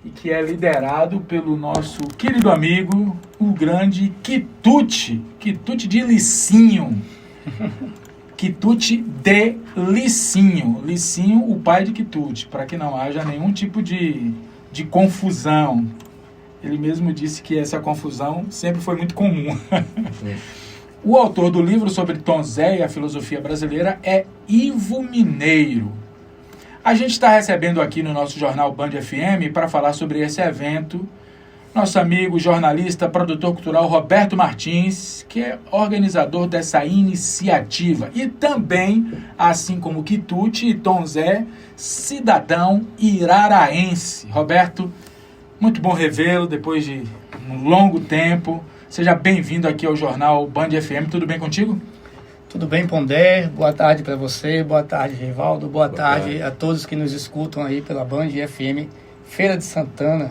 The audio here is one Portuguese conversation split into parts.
e que é liderado pelo nosso querido amigo, o grande Quitute de Licinho. Quitute de Licinho. Licinho, o pai de Quitute, para que não haja nenhum tipo de confusão. Ele mesmo disse que essa confusão sempre foi muito comum. O autor do livro sobre Tom Zé e a filosofia brasileira é Ivo Mineiro. A gente está recebendo aqui no nosso jornal Band FM para falar sobre esse evento nosso amigo, jornalista, produtor cultural Roberto Martins, que é organizador dessa iniciativa. E também, assim como Quitute e Tom Zé, cidadão iraraense. Roberto, muito bom revê-lo depois de um longo tempo. Seja bem-vindo aqui ao jornal Band FM. Tudo bem contigo? Tudo bem, Pondé? Boa tarde para você, boa tarde, Rivaldo, boa tarde a todos que nos escutam aí pela Band FM Feira de Santana.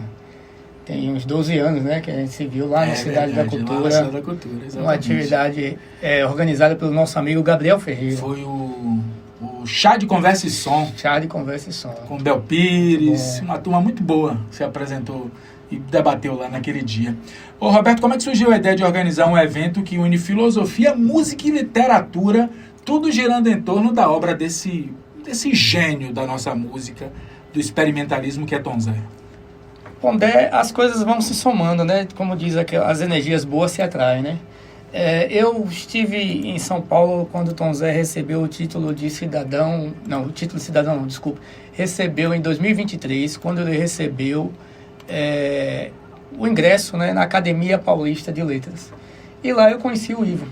Tem uns 12 anos, né, que a gente se viu lá na Cidade da Cultura. Cidade da Cultura, exatamente. Uma atividade organizada pelo nosso amigo Gabriel Ferreira. Foi o Chá de Conversa e Som. Chá de Conversa e Som. Com Bel Pires, uma turma muito boa que se apresentou e debateu lá naquele dia. Ô Roberto, como é que surgiu a ideia de organizar um evento que une filosofia, música e literatura, tudo girando em torno da obra desse gênio da nossa música, do experimentalismo que é Tom Zé? Pondé, as coisas vão se somando, né? Como diz aqui, as energias boas se atraem, né? Eu estive em São Paulo quando Tom Zé recebeu o título de cidadão... Não, o título de cidadão não, desculpa. Recebeu em 2023, quando ele recebeu o ingresso, né, na Academia Paulista de Letras. E lá eu conheci o Ivo.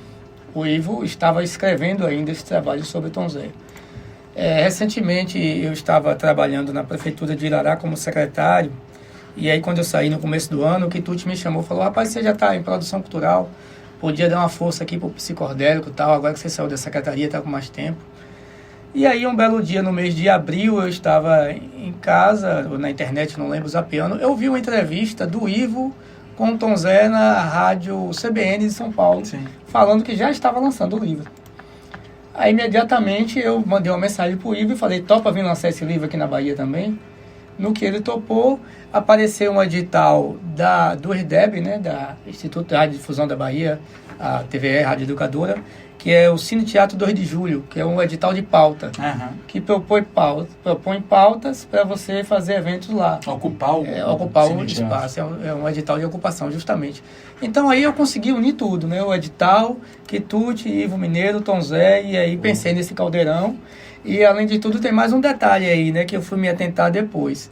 O Ivo estava escrevendo ainda esse trabalho sobre Tom Zé. Recentemente eu estava trabalhando na Prefeitura de Irará como secretário. E aí, quando eu saí no começo do ano, o Quitute me chamou e falou: rapaz, você já está em produção cultural, podia dar uma força aqui para o psicodélico e tal, agora que você saiu da secretaria, está com mais tempo. E aí, um belo dia, no mês de abril, eu estava em casa, ou na internet, não lembro, zapeando, eu vi uma entrevista do Ivo com o Tom Zé na rádio CBN de São Paulo, sim, falando que já estava lançando o livro. Aí, imediatamente, eu mandei uma mensagem para o Ivo e falei: topa vir lançar esse livro aqui na Bahia também? No que ele topou, apareceu um edital do IRDEB, né, da Instituto de Radiodifusão da Bahia, a TVE, Rádio Educadora, que é o Cine Teatro 2 de Julho, que é um edital de pauta, que propõe pautas para você fazer eventos lá. Ocupar o espaço, é um edital de ocupação, justamente. Então aí eu consegui unir tudo, né, o edital, Quitute, Ivo Mineiro, Tom Zé, e aí pensei nesse caldeirão. E, além de tudo, tem mais um detalhe aí, né, que eu fui me atentar depois.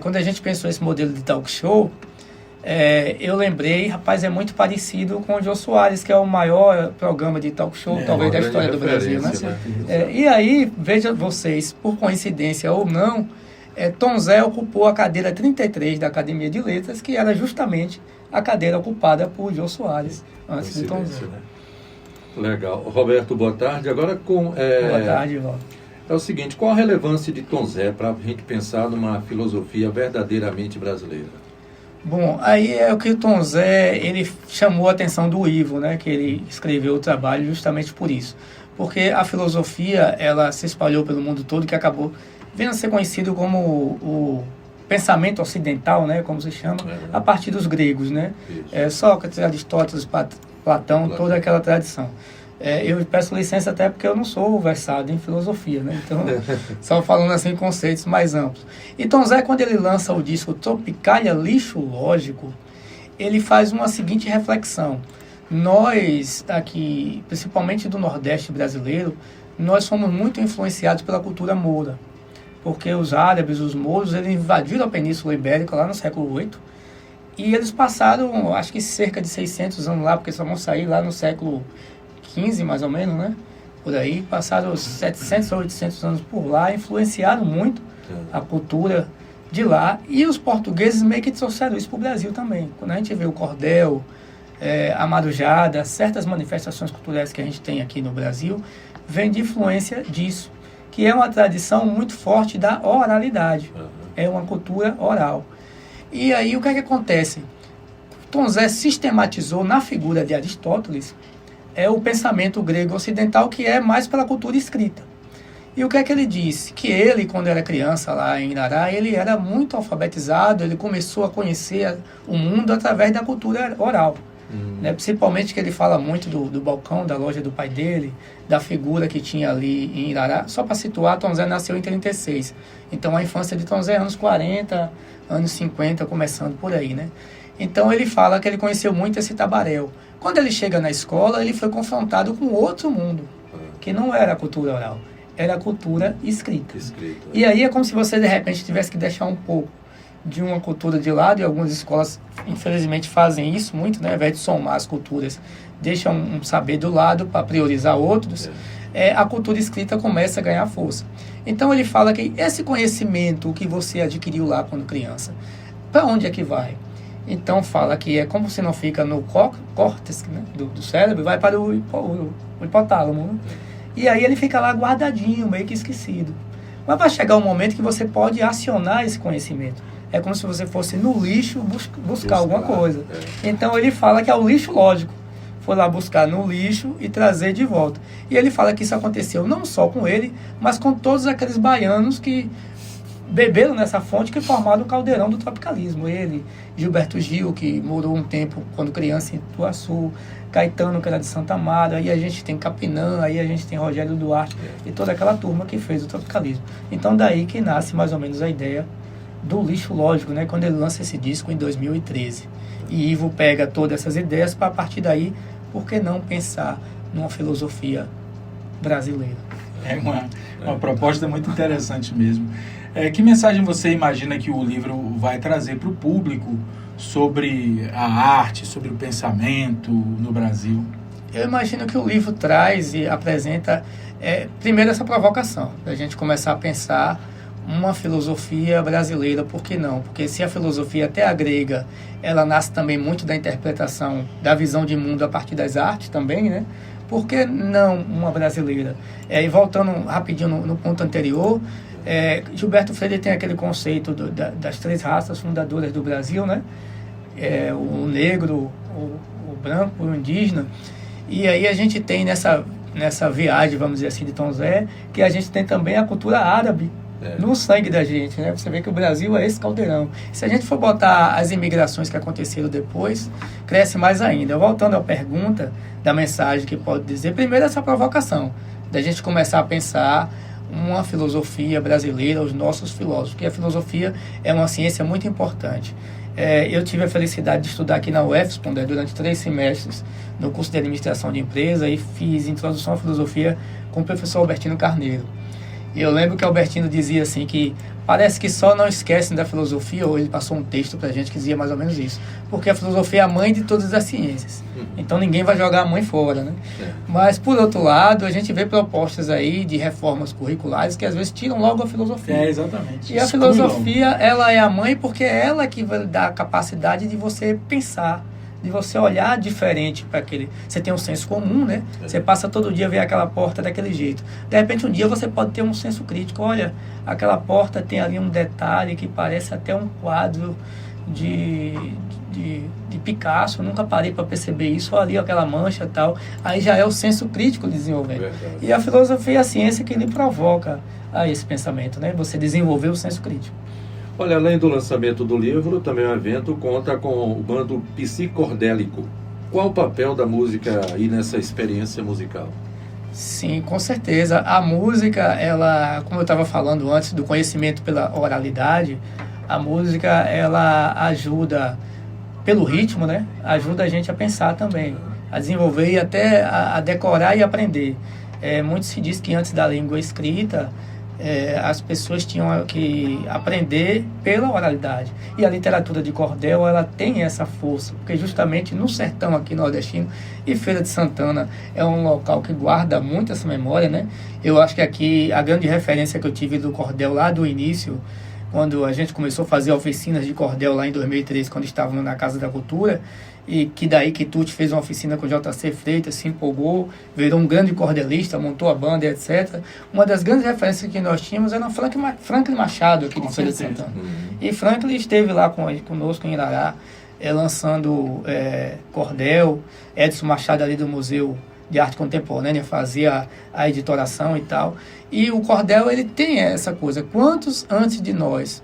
Quando a gente pensou esse modelo de talk show, eu lembrei, rapaz, é muito parecido com o Jô Soares, que é o maior programa de talk show, talvez, da história do Brasil, né? E aí, veja vocês, por coincidência ou não, Tom Zé ocupou a cadeira 33 da Academia de Letras, que era justamente a cadeira ocupada por Jô Soares, antes de Tom Zé. Né? Legal. Roberto, boa tarde. Agora boa tarde, Val. É o seguinte, qual a relevância de Tom Zé para a gente pensar numa filosofia verdadeiramente brasileira? Bom, aí é o que o Tom Zé, ele chamou a atenção do Ivo, né, que ele escreveu o trabalho justamente por isso. Porque a filosofia, ela se espalhou pelo mundo todo, que acabou vindo a ser conhecido como o pensamento ocidental, né, como se chama, a partir dos gregos, né? Sócrates, Aristóteles, Platão, toda aquela tradição. Eu peço licença até porque eu não sou versado em filosofia, né? Então, só falando assim conceitos mais amplos. E Tom Zé, quando ele lança o disco Tropicália Lixo Lógico, ele faz uma seguinte reflexão. Nós, aqui, principalmente do Nordeste brasileiro, nós somos muito influenciados pela cultura moura. Porque os árabes, os mouros, eles invadiram a Península Ibérica lá no século VIII. E eles passaram, acho que cerca de 600 anos lá, porque só vão sair lá no século XV, mais ou menos, né? Por aí, passaram 700 ou 800 anos por lá, influenciaram muito a cultura de lá. E os portugueses meio que trouxeram isso para o Brasil também. Quando a gente vê o cordel, a marujada, certas manifestações culturais que a gente tem aqui no Brasil, vem de influência disso, que é uma tradição muito forte da oralidade. É uma cultura oral. E aí o que é que acontece? Tom Zé sistematizou na figura de Aristóteles o pensamento grego ocidental, que é mais pela cultura escrita. E o que é que ele disse? Que ele, quando era criança lá em Irará, ele era muito alfabetizado, ele começou a conhecer o mundo através da cultura oral. Né? Principalmente que ele fala muito do balcão da loja do pai dele, da figura que tinha ali em Irará. Só para situar, Tom Zé nasceu em 36. Então a infância de Tom Zé é anos 40, anos 50, começando por aí, né? Então ele fala que ele conheceu muito esse tabaréu. Quando ele chega na escola, ele foi confrontado com outro mundo, que não era a cultura oral, era a cultura escrita. E aí é como se você, de repente, tivesse que deixar um pouco de uma cultura de lado, e algumas escolas, infelizmente, fazem isso muito, né? Ao invés de somar as culturas, deixam um saber do lado para priorizar outros, a cultura escrita começa a ganhar força. Então ele fala que esse conhecimento que você adquiriu lá quando criança, para onde é que vai? Então fala que é como se não fica no córtex, né, do cérebro, vai para o hipotálamo, né? E aí ele fica lá guardadinho, meio que esquecido. Mas vai chegar um momento que você pode acionar esse conhecimento. É como se você fosse no lixo buscar alguma coisa. Então ele fala que é o lixo lógico. Foi lá buscar no lixo e trazer de volta. E ele fala que isso aconteceu não só com ele, mas com todos aqueles baianos que beberam nessa fonte que formaram o caldeirão do tropicalismo. Ele, Gilberto Gil, que morou um tempo quando criança em Ituaçu, Caetano, que era de Santa Amaro, aí a gente tem Capinã, aí a gente tem Rogério Duarte e toda aquela turma que fez o tropicalismo. Então daí que nasce mais ou menos a ideia do lixo lógico, né, quando ele lança esse disco em 2013. E Ivo pega todas essas ideias para, a partir daí, por que não pensar numa filosofia brasileira? É uma proposta muito interessante mesmo. Que mensagem você imagina que o livro vai trazer para o público sobre a arte, sobre o pensamento no Brasil? Eu imagino que o livro traz e apresenta, primeiro, essa provocação, da gente começar a pensar uma filosofia brasileira, por que não? Porque se a filosofia, até a grega, ela nasce também muito da interpretação, da visão de mundo a partir das artes também, né? Por que não uma brasileira? E voltando rapidinho no ponto anterior, Gilberto Freire tem aquele conceito das três raças fundadoras do Brasil, né? O negro, o branco, o indígena. E aí a gente tem nessa viagem, vamos dizer assim, de Tom Zé, que a gente tem também a cultura árabe no sangue da gente, né? Você vê que o Brasil é esse caldeirão. Se a gente for botar as imigrações que aconteceram depois, cresce mais ainda. Voltando à pergunta da mensagem que pode dizer, primeiro essa provocação, da gente começar a pensar uma filosofia brasileira, os nossos filósofos, porque a filosofia é uma ciência muito importante. Eu tive a felicidade de estudar aqui na UFSP, durante 3 semestres, no curso de administração de empresa, e fiz introdução à filosofia com o professor Albertino Carneiro. E eu lembro que Albertino dizia assim que parece que só não esquecem da filosofia, ou ele passou um texto pra gente que dizia mais ou menos isso, porque a filosofia é a mãe de todas as ciências. Então ninguém vai jogar a mãe fora, né? Mas, por outro lado, a gente vê propostas aí de reformas curriculares que às vezes tiram logo a filosofia. Exatamente. E a filosofia, ela é a mãe porque é ela que vai dar a capacidade de você pensar, de você olhar diferente para aquele... Você tem um senso comum, né? Você passa todo dia a ver aquela porta daquele jeito. De repente, um dia você pode ter um senso crítico. Olha, aquela porta tem ali um detalhe que parece até um quadro de Picasso. Eu nunca parei para perceber isso. Olha ali aquela mancha e tal. Aí já é o senso crítico desenvolvendo. Verdade. E a filosofia e a ciência que lhe provoca a esse pensamento, né? Você desenvolver o senso crítico. Olha, além do lançamento do livro, também o evento conta com o bando psicordélico. Qual o papel da música aí nessa experiência musical? Sim, com certeza. A música, ela, como eu estava falando antes, do conhecimento pela oralidade, a música, ela ajuda, pelo ritmo, né? Ajuda a gente a pensar também, a desenvolver e até a decorar e aprender. Muito se diz que antes da língua escrita, as pessoas tinham que aprender pela oralidade. E a literatura de cordel, ela tem essa força, porque justamente no sertão aqui nordestino, e Feira de Santana é um local que guarda muito essa memória, né? Eu acho que aqui a grande referência que eu tive do cordel lá do início, quando a gente começou a fazer oficinas de cordel lá em 2013, quando estávamos na Casa da Cultura, e que daí que Tuti fez uma oficina com o JC Freitas, se empolgou, virou um grande cordelista, montou a banda, etc. Uma das grandes referências que nós tínhamos era o Franklin Machado, aqui de Feira de Santana. E Franklin esteve lá conosco em Irará, lançando cordel. Edson Machado ali do Museu de arte contemporânea, fazia a editoração e tal. E o cordel, ele tem essa coisa. Quantos antes de nós,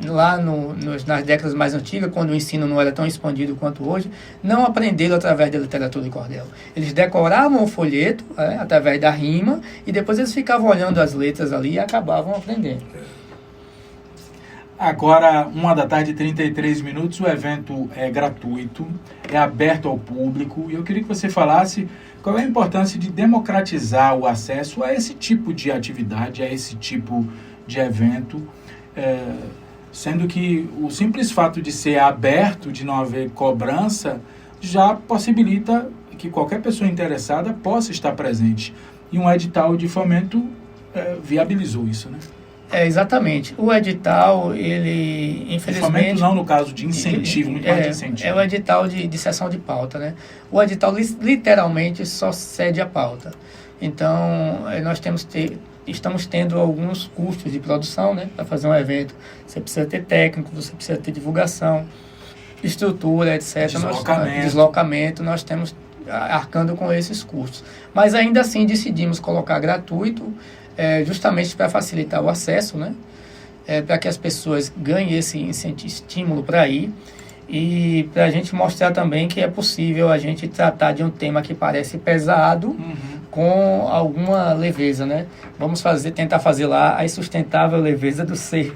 lá nas décadas mais antigas, quando o ensino não era tão expandido quanto hoje, não aprenderam através da literatura de cordel? Eles decoravam o folheto, através da rima, e depois eles ficavam olhando as letras ali e acabavam aprendendo. Agora, 1h33, o evento é gratuito, é aberto ao público, e eu queria que você falasse qual é a importância de democratizar o acesso a esse tipo de atividade, a esse tipo de evento, sendo que o simples fato de ser aberto, de não haver cobrança, já possibilita que qualquer pessoa interessada possa estar presente. E um edital de fomento viabilizou isso, né? Exatamente. O edital, ele, infelizmente... Fomento não no caso de incentivo, muito mais de incentivo. É o edital de sessão de pauta, né? O edital literalmente só cede a pauta. Então, nós estamos tendo alguns custos de produção, né? Para fazer um evento, você precisa ter técnico, você precisa ter divulgação, estrutura, etc. Deslocamento. Nós temos arcando com esses custos. Mas ainda assim decidimos colocar gratuito, justamente para facilitar o acesso, né? Para que as pessoas ganhem esse estímulo para ir e para a gente mostrar também que é possível a gente tratar de um tema que parece pesado com alguma leveza, né? Vamos tentar fazer lá a insustentável leveza do ser,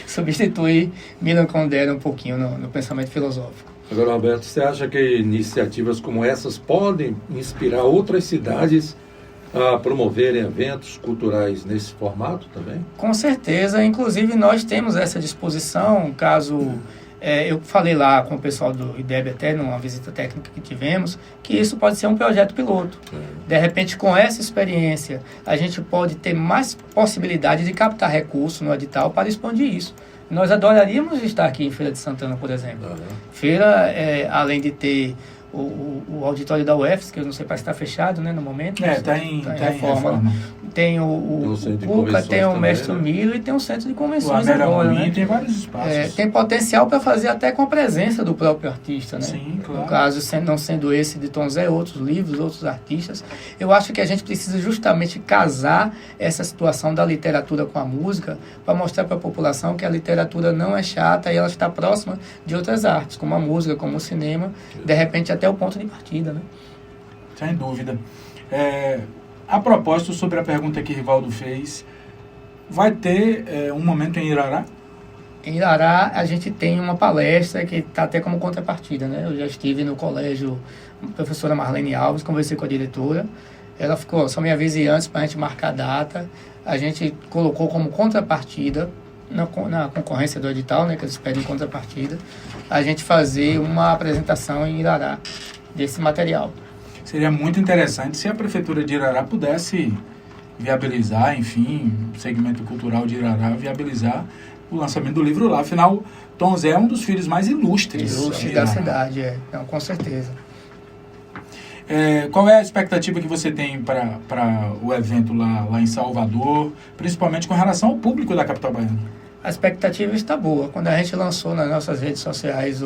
substituir Milan Kundera um pouquinho no pensamento filosófico. Agora, Roberto, você acha que iniciativas como essas podem inspirar outras cidades a promoverem eventos culturais nesse formato também? Com certeza, inclusive nós temos essa disposição, caso eu falei lá com o pessoal do IDEB até numa visita técnica que tivemos, que isso pode ser um projeto piloto. De repente, com essa experiência, a gente pode ter mais possibilidade de captar recursos no edital para expandir isso. Nós adoraríamos estar aqui em Feira de Santana, por exemplo. Feira, além de ter o auditório da UFS, que eu não sei, parece que está fechado, né, no momento. Está em reforma. Tem o UCA, tem o Mestre Milo e tem o Centro de Convenções agora, né? Tem vários espaços. Tem potencial para fazer até com a presença do próprio artista, né? Sim, claro. No caso, não sendo esse de Tom Zé, outros livros, outros artistas. Eu acho que a gente precisa justamente casar essa situação da literatura com a música para mostrar para a população que a literatura não é chata e ela está próxima de outras artes, como a música, como o cinema, de repente até o ponto de partida, né? Sem dúvida. A propósito, sobre a pergunta que Rivaldo fez, vai ter um momento em Irará? Em Irará, a gente tem uma palestra que está até como contrapartida, né? Eu já estive no colégio, a professora Marlene Alves, conversei com a diretora, ela ficou, só me avise antes para a gente marcar a data, a gente colocou como contrapartida, na concorrência do edital, né, que eles pedem contrapartida, a gente fazer uma apresentação em Irará desse material. Seria muito interessante se a Prefeitura de Irará pudesse viabilizar, enfim, o segmento cultural de Irará, viabilizar o lançamento do livro lá. Afinal, Tom Zé é um dos filhos mais ilustres da cidade, Não, com certeza. Qual é a expectativa que você tem para o evento lá em Salvador, principalmente com relação ao público da capital baiana? A expectativa está boa. Quando a gente lançou nas nossas redes sociais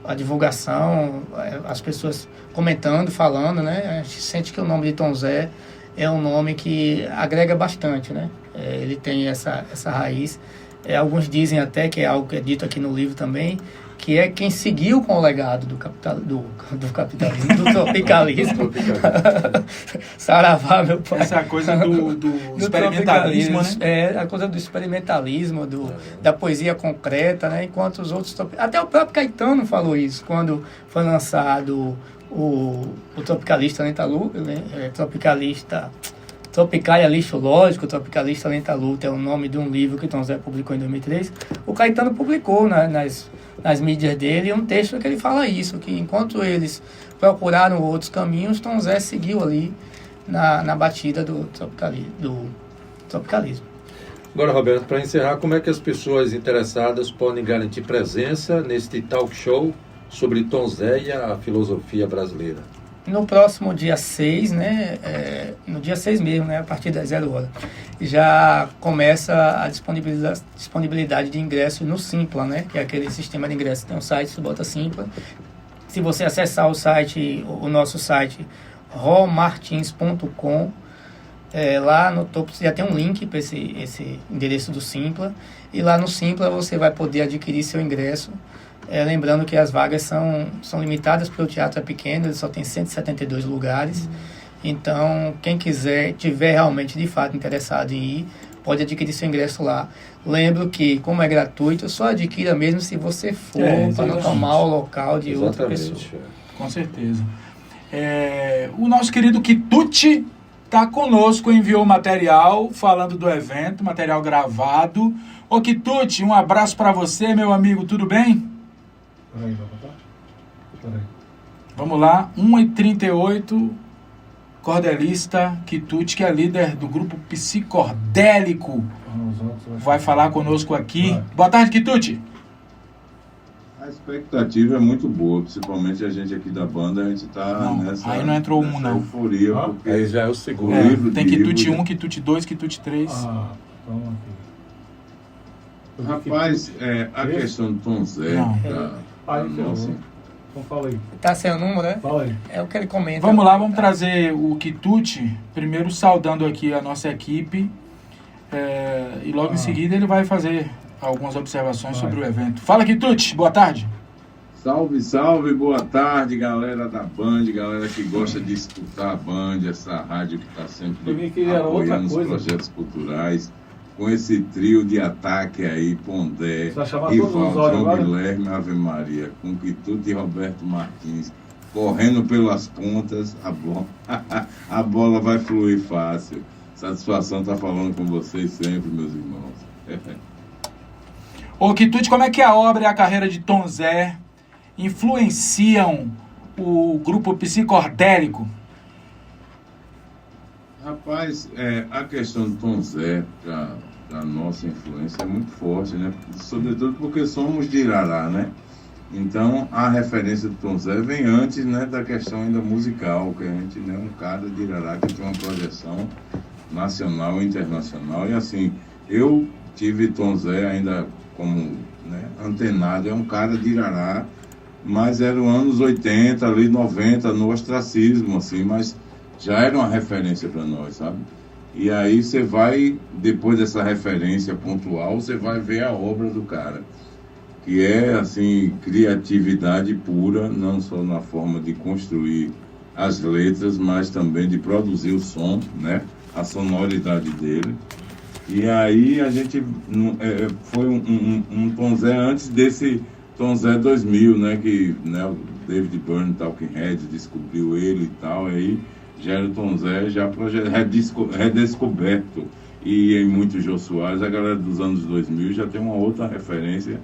a divulgação, as pessoas comentando, falando, né? A gente sente que o nome de Tom Zé é um nome que agrega bastante, né? Ele tem essa raiz. Alguns dizem até, que é algo que é dito aqui no livro também, que é quem seguiu com o legado do capitalismo, do tropicalismo. Saravá, meu pai. Essa coisa do experimentalismo, né? A coisa do experimentalismo, da poesia concreta, né? Enquanto os outros... Até o próprio Caetano falou isso, quando foi lançado o Tropicalista Lenta Luta, né? Tropicalia Lixo Lógico, Tropicalista Lenta Luta é o nome de um livro que Tom Zé publicou em 2003. O Caetano publicou nas mídias dele um texto que ele fala isso, que enquanto eles procuraram outros caminhos, Tom Zé seguiu ali na batida do tropicalismo. Agora, Roberto, para encerrar, como é que as pessoas interessadas podem garantir presença neste talk show sobre Tom Zé e a filosofia brasileira? No próximo dia 6, né, no dia 6 mesmo, né, a partir das 0 horas, já começa a disponibilidade de ingressos no Simpla, né, que é aquele sistema de ingressos. Tem um site, você bota Simpla. Se você acessar o nosso site, romartins.com. Lá no topo já tem um link para esse endereço do Simpla, e lá no Simpla você vai poder adquirir seu ingresso. Lembrando que as vagas são limitadas, porque o teatro é pequeno, ele só tem 172 lugares. Então, quem tiver realmente de fato interessado em ir, pode adquirir seu ingresso lá. Lembro que, como é gratuito, só adquira mesmo se você for, para não tomar o local de outra pessoa. Com certeza. O nosso querido Quitute está conosco, enviou material falando do evento, material gravado. Ô Quitute, um abraço para você, meu amigo, tudo bem? Peraí, vai botar? Peraí. Vamos lá, 1h38, cordelista Quitute, que é líder do grupo Psicordélico, vai falar conosco aqui. Vai. Boa tarde, Quitute. A expectativa é muito boa, principalmente a gente aqui da banda, a gente tá nessa... Aí não entrou nessa não. euforia, porque Aí já é o segundo. Tem Quitute 1, Quitute 2, Quitute 3. Então aqui. Rapaz, a questão do Tom Zé, nossa, Então fala aí. Tá sem o número, né? Fala aí. É o que ele comenta. Vamos lá, vamos trazer o Quitute, primeiro saudando aqui a nossa equipe, e logo em seguida ele vai fazer algumas observações sobre o evento. Fala, Quitute, boa tarde. Salve, salve, boa tarde, galera da Band, galera que gosta de escutar a Band, essa rádio que está sempre apoiando os projetos culturais, com esse trio de ataque aí, Pondé, Rivaldo, João Guilherme, Ave Maria, com Quitute e Roberto Martins, correndo pelas pontas, a bola vai fluir fácil. Satisfação estar falando com vocês sempre, meus irmãos. Ô Quitute, como é que a obra e a carreira de Tom Zé influenciam o grupo Psicordélico? Rapaz, a questão do Tom Zé, a nossa influência é muito forte, né? Sobretudo porque somos de Irará, né? Então, a referência do Tom Zé vem antes, né, da questão ainda musical, que a gente é um cara de Irará que tem uma projeção nacional e internacional. E assim, eu tive Tom Zé ainda como, né, antenado, é um cara de Irará, mas era os anos 80, ali 90, no ostracismo, assim, mas já era uma referência para nós, sabe? E aí você vai, depois dessa referência pontual, você vai ver a obra do cara, que é, assim, criatividade pura, não só na forma de construir as letras, mas também de produzir o som, né? A sonoridade dele. E aí a gente foi um Tom Zé antes desse Tom Zé 2000, né? Que, né, o David Byrne, Talking Heads, descobriu ele e tal, aí já era o Tom Zé já redescoberto. E em muitos Jô Soares, a galera dos anos 2000 já tem uma outra referência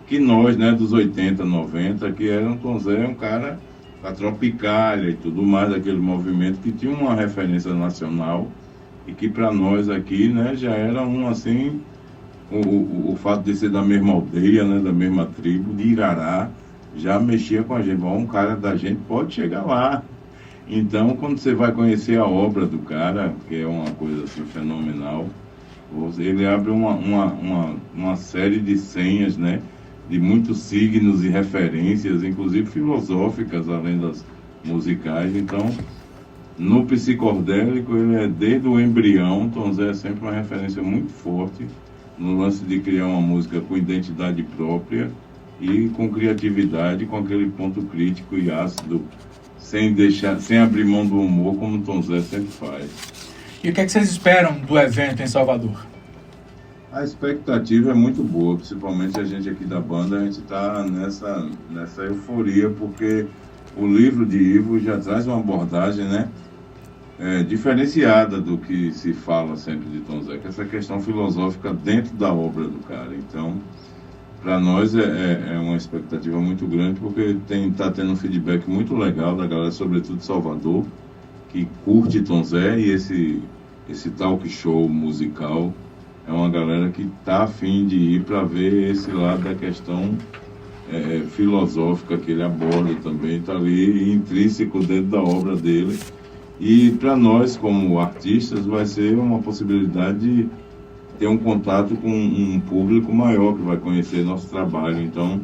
que nós, né, dos 80, 90, que era um Tom Zé, um cara da Tropicália e tudo mais, aquele movimento que tinha uma referência nacional e que para nós aqui, né, já era assim, o fato de ser da mesma aldeia, né, da mesma tribo, de Irará, já mexia com a gente. Bom, um cara da gente pode chegar lá. Então, quando você vai conhecer a obra do cara, que é uma coisa assim fenomenal, ele abre uma série de senhas, né, de muitos signos e referências, inclusive filosóficas, além das musicais. Então, no Psicordélico, ele é desde o embrião. Tom Zé é sempre uma referência muito forte no lance de criar uma música com identidade própria e com criatividade, com aquele ponto crítico e ácido, sem abrir mão do humor, como Tom Zé sempre faz. E o que é que vocês esperam do evento em Salvador? A expectativa é muito boa, principalmente a gente aqui da banda, a gente está nessa euforia, porque o livro de Ivo já traz uma abordagem, né, diferenciada do que se fala sempre de Tom Zé, que é essa questão filosófica dentro da obra do cara. Então, para nós é uma expectativa muito grande, porque está tendo um feedback muito legal da galera, sobretudo de Salvador, que curte Tom Zé, e esse talk show musical é uma galera que está a fim de ir para ver esse lado da questão filosófica que ele aborda também, está ali intrínseco dentro da obra dele. E para nós, como artistas, vai ser uma possibilidade de ter um contato com um público maior que vai conhecer nosso trabalho. Então,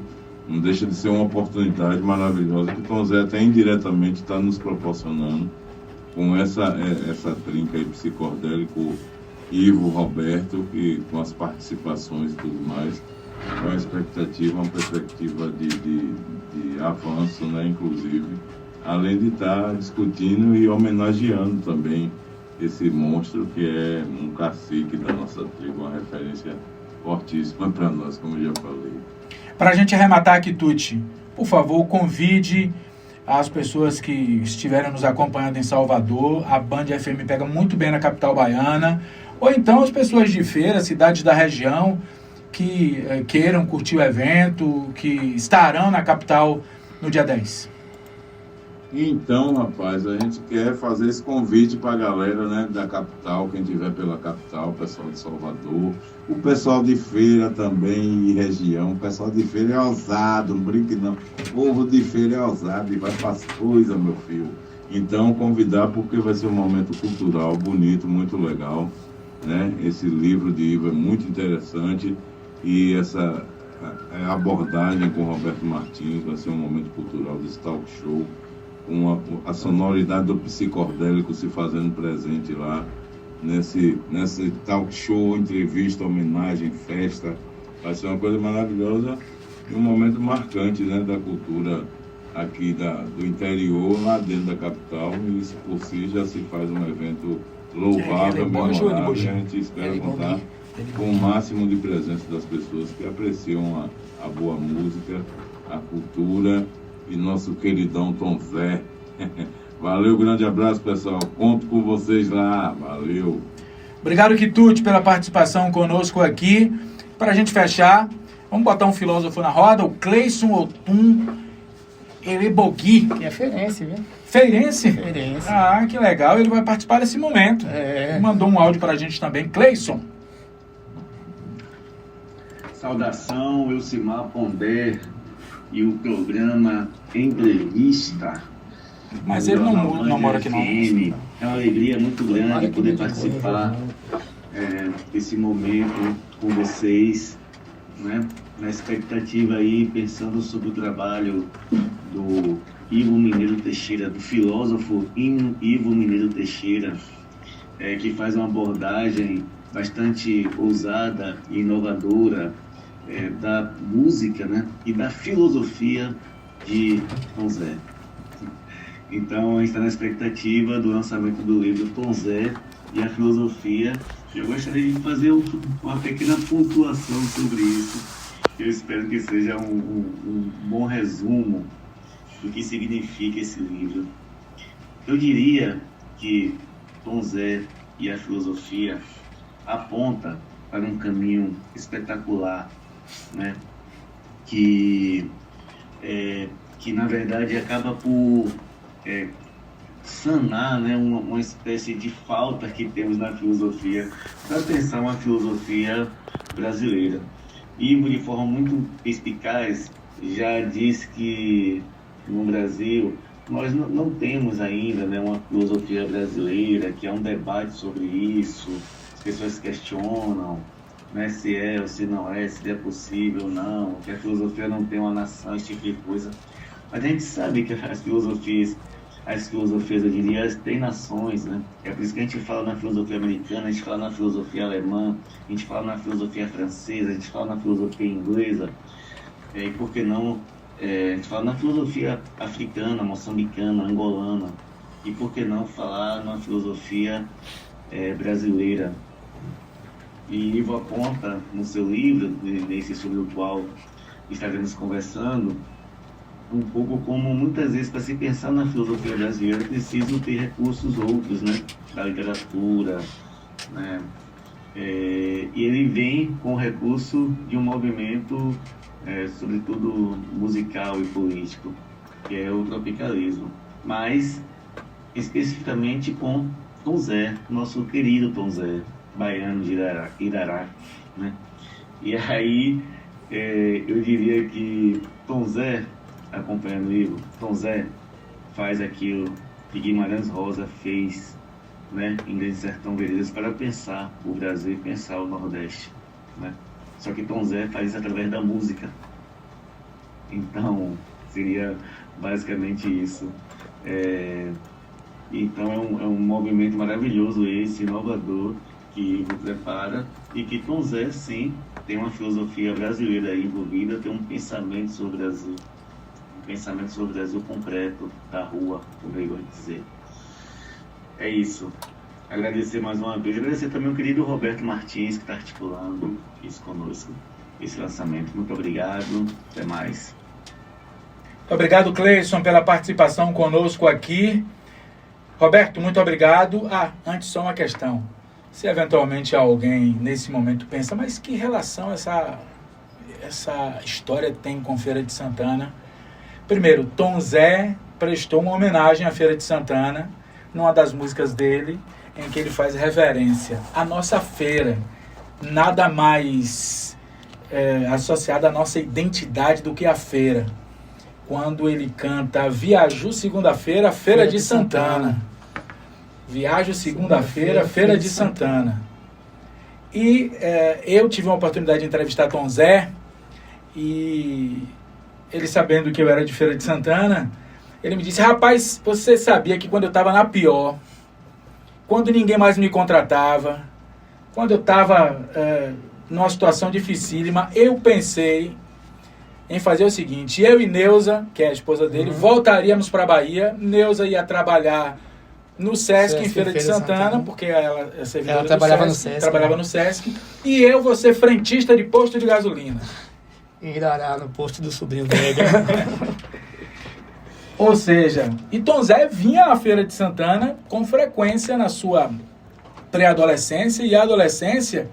não deixa de ser uma oportunidade maravilhosa que o Tom Zé até indiretamente está nos proporcionando com essa trinca aí, psicodélico, Ivo, Roberto, e com as participações e tudo mais, com a expectativa, uma perspectiva de avanço, né, inclusive, além de estar discutindo e homenageando também esse monstro que é um cacique da nossa tribo, uma referência fortíssima para nós, como eu já falei. Para a gente arrematar aqui, Tuti, por favor, convide as pessoas que estiverem nos acompanhando em Salvador. A Band FM pega muito bem na capital baiana. Ou então as pessoas de feira, cidades da região, que queiram curtir o evento, que estarão na capital no dia 10. Então, rapaz, a gente quer fazer esse convite para a galera, né, da capital, quem estiver pela capital, o pessoal de Salvador, o pessoal de feira também e região. O pessoal de feira é ousado, não brinque não. O povo de feira é ousado e vai para as coisas, meu filho. Então, convidar, porque vai ser um momento cultural bonito, muito legal, né? Esse livro de Ivo é muito interessante e essa abordagem com o Roberto Martins vai ser um momento cultural desse talk show, com a sonoridade do psicodélico se fazendo presente lá nesse talk show, entrevista, homenagem, festa. Vai ser uma coisa maravilhosa e um momento marcante, né, da cultura aqui do interior, lá dentro da capital, e isso por si já se faz um evento louvável, memorável, e a gente espera contar com o máximo de presença das pessoas que apreciam a boa música, a cultura e nosso queridão Tom Zé. Valeu, grande abraço, pessoal. Conto com vocês lá. Valeu. Obrigado, Quitute, pela participação conosco aqui. Para a gente fechar, vamos botar um filósofo na roda, o Cleison Otum Erebogui. Que é feirense, viu? Feirense? Feirense. Ah, que legal. Ele vai participar desse momento. Mandou um áudio para a gente também. Cleison. Saudação, Elcimar Pondé e o programa Entrevista. Mas ele não mora aqui não. É uma alegria muito grande poder participar desse momento com vocês, né? Na expectativa aí, pensando sobre o trabalho do Ivo Mineiro Teixeira, do filósofo Ivo Mineiro Teixeira, que faz uma abordagem bastante ousada e inovadora da música, né? E da filosofia de Tom Zé. Então, a gente está na expectativa do lançamento do livro Tom Zé e a filosofia. Eu gostaria de fazer uma pequena pontuação sobre isso. Eu espero que seja um bom resumo do que significa esse livro. Eu diria que Tom Zé e a filosofia aponta para um caminho espetacular, né? Que na verdade acaba por sanar, né, uma espécie de falta que temos na filosofia, para pensar uma filosofia brasileira. Ivo, de forma muito perspicaz, já disse que no Brasil nós não temos ainda, né, uma filosofia brasileira, que há um debate sobre isso, as pessoas questionam, né, se é ou se não é, se é possível ou não, que a filosofia não tem uma nação, esse tipo de coisa. Mas a gente sabe que as filosofias, eu diria, têm nações, né? É por isso que a gente fala na filosofia americana, a gente fala na filosofia alemã, a gente fala na filosofia francesa, a gente fala na filosofia inglesa, e por que não, a gente fala na filosofia africana, moçambicana, angolana, e por que não falar na filosofia brasileira. E Ivo aponta no seu livro, nesse sobre o qual estaremos conversando, um pouco como muitas vezes, para se pensar na filosofia brasileira, é preciso ter recursos outros, né? Da literatura, né? E ele vem com o recurso de um movimento, sobretudo musical e político, que é o tropicalismo, mas especificamente com Tom Zé, nosso querido Tom Zé, baiano de Irará, né? E aí eu diria que Tom Zé, acompanhando o Ivo, Tom Zé faz aquilo que Guimarães Rosa fez, né, em Grande Sertão Veredas, para pensar o Brasil e pensar o Nordeste, né? Só que Tom Zé faz isso através da música. Então, seria basicamente isso. Então é um movimento maravilhoso esse, inovador, que Ivo prepara, e que Tom Zé, sim, tem uma filosofia brasileira aí envolvida, tem um pensamento sobre o Brasil. Um pensamento sobre o Brasil concreto, da rua, como eu gosto de dizer. É isso. Agradecer mais uma vez. Agradecer também o querido Roberto Martins, que está articulando isso conosco, esse lançamento. Muito obrigado. Até mais. Muito obrigado, Cleison, pela participação conosco aqui. Roberto, muito obrigado. Antes só uma questão. Se eventualmente alguém nesse momento pensa, mas que relação essa história tem com Feira de Santana? Primeiro, Tom Zé prestou uma homenagem à Feira de Santana numa das músicas dele, em que ele faz reverência à nossa feira, nada mais associado à nossa identidade do que a feira. Quando ele canta Viajo segunda-feira, Feira de Santana. Viajo segunda-feira, Feira de Santana. E eu tive uma oportunidade de entrevistar Tom Zé, e ele, sabendo que eu era de Feira de Santana, ele me disse: rapaz, você sabia que quando eu estava na pior, quando ninguém mais me contratava, quando eu estava numa situação dificílima, eu pensei em fazer o seguinte: eu e Neuza, que é a esposa dele, voltaríamos para a Bahia. Neuza ia trabalhar no Sesc em Feira de Santana, porque ela é servidora do trabalhava Sesc, no Sesc, trabalhava no Sesc, e eu vou ser frentista de posto de gasolina. Irará, no posto do sobrinho dele. Ou seja, e Tom Zé vinha à Feira de Santana com frequência na sua pré-adolescência e adolescência,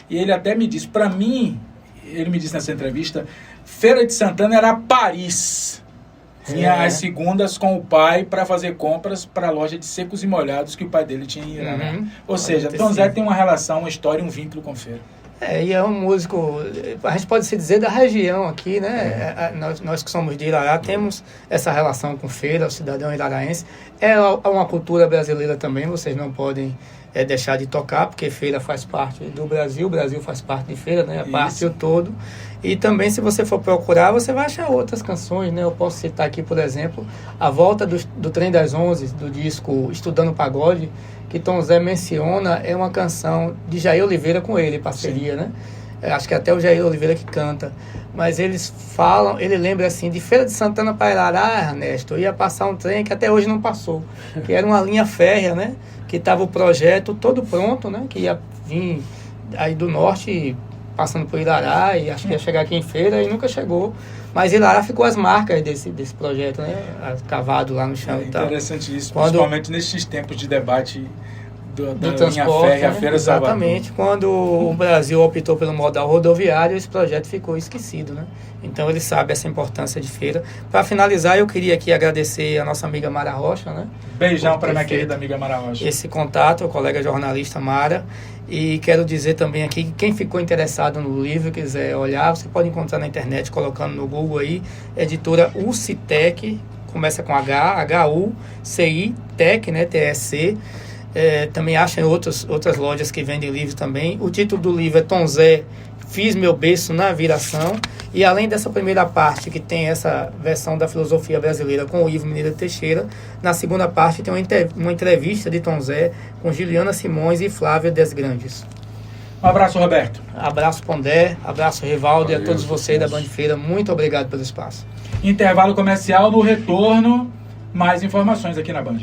e ele até me disse, para mim, ele me disse nessa entrevista, Feira de Santana era Paris. Vinha às segundas com o pai para fazer compras para a loja de secos e molhados que o pai dele tinha em Irará. Ou seja, Tom Zé tem uma relação, uma história, um vínculo com feira. E é um músico, a gente pode se dizer, da região aqui, né? Nós que somos de Irará temos essa relação com feira, o cidadão iraraense. É uma cultura brasileira também, vocês não podem deixar de tocar, porque feira faz parte do Brasil, o Brasil faz parte de feira, né? Parte o todo. E também, se você for procurar, você vai achar outras canções, né? Eu posso citar aqui, por exemplo, A Volta do Trem das 11, do disco Estudando Pagode, que Tom Zé menciona, é uma canção de Jair Oliveira com ele, parceria, né? Acho que até o Jair Oliveira que canta. Mas eles falam, ele lembra assim, de Feira de Santana para Irará, Ernesto, ia passar um trem que até hoje não passou, que era uma linha férrea, né? Que estava o projeto todo pronto, né? Que ia vir aí do norte, passando por Irará, e acho que ia chegar aqui em Feira, e nunca chegou. Mas Irará ficou as marcas desse projeto, né? Cavado lá no chão e tal. Interessante isso, principalmente nesses tempos de debate do transporte, linha férrea, a Feira exatamente. Quando o Brasil optou pelo modal rodoviário, esse projeto ficou esquecido, né? Então ele sabe essa importância de feira. Para finalizar, eu queria aqui agradecer a nossa amiga Mara Rocha, né? Beijão para minha querida amiga Mara Rocha. Esse contato, a colega jornalista Mara. E quero dizer também aqui que quem ficou interessado no livro, quiser olhar, você pode encontrar na internet, colocando no Google aí, editora UCITEC, começa com H, H-U-C-I, TEC, né? T-E-C. Também acha em outras lojas que vendem livros também. O título do livro é Tom Zé, Fiz Meu Berço na Viração. E além dessa primeira parte, que tem essa versão da filosofia brasileira com o Ivo Mineira Teixeira, na segunda parte tem uma entrevista de Tom Zé com Juliana Simões e Flávia Desgrandes. Um abraço, Roberto. Abraço, Pondé. Abraço, Rivaldo. E a todos vocês da Band Feira. Muito obrigado pelo espaço. Intervalo comercial. No retorno, mais informações aqui na Band.